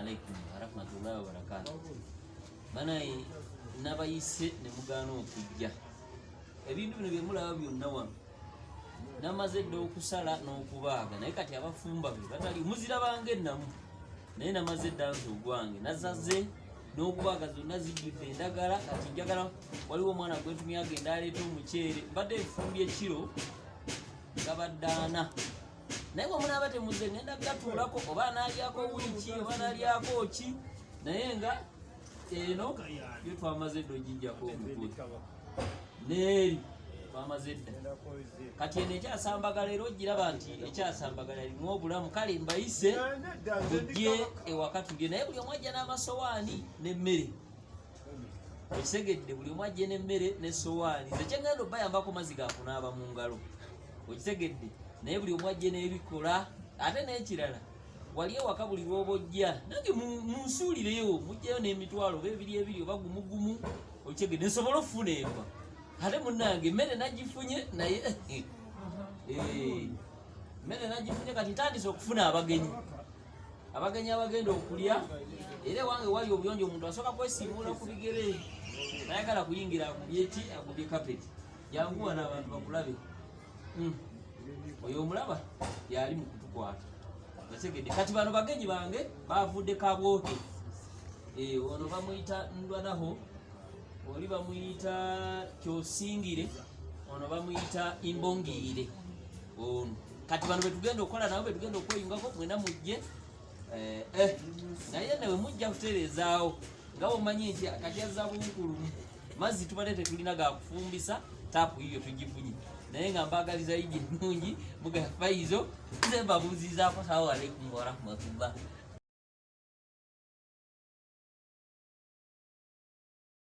alaikum warahmatullahi wabarakatuh. Banaye nabayise ne mugaana okujja. Ebintu bino bye mulaba byonna wano namaze dde okusala n'okubaaga naye kati abafumba be batali muzira bange namu naye namaze ddansi ogwange nazaze n'okubaaga zonna zijjudde endagala. Kati njagala waliwo omwana gwentumye agenda aleeta omuceere mbadde efumbye kiro gabadde 4 naye bwemunaaba temuze ngenda gatuulako oba anaalyako wiiki oba anaalyako ki naye nga eno yo twamaze dde ogijjako omutwe neeri twamaze dda. Kati eno ekyasambagala era ogiraba nti ekyasambagala erimu obulamu. Kale mbayise tujje ewaka tulye naye buli omu ajja n'amasowaani n'emmere. Okitegedde buli omu ajje n'emmere n'essowaani. Nze kyengenda obbayambako mazzi ga kunaaba mu ngalo. Okitegedde naye buli omu ajje n'ebikola. Ate n'ekirala wali ewaka buli lw'oba ojja nange munsuulireyo mujjayo n'emitwalo oba ebiri oba gumu. Okitegedde nsobola okufuna enva. Ate munnange emmere nagifunye naye emmere nagifunye kati ntandise okufuna abagenyi abagenda okulya. Era ewange wali obuyonjo omuntu asooka kwesiimuula ku bigere nayagala kuyingira akubye kapeti janguwa n'abantu bakulabe. Oyo omulaba yali mu kutukwata. Otegedde kati bano bagenyi bange bavudde kabwoke. Ono bamuyita ndwanaho, oli bamuyita kyosingire, ono bamuyita imbongiire. Ono kati bano betugenda okukola nabo betugenda okweyungako mwena mujje. Naye newe mujja kutereezaawo nga omanyi nti akajazza bunkulumu mazzi tubadde tetulina gakufumbisa taapu yiyo tugifunye naye nga mbaagaliza igi ennungi mugafayizo nze mbabuuzizaako salamu alaikum warahmatullah.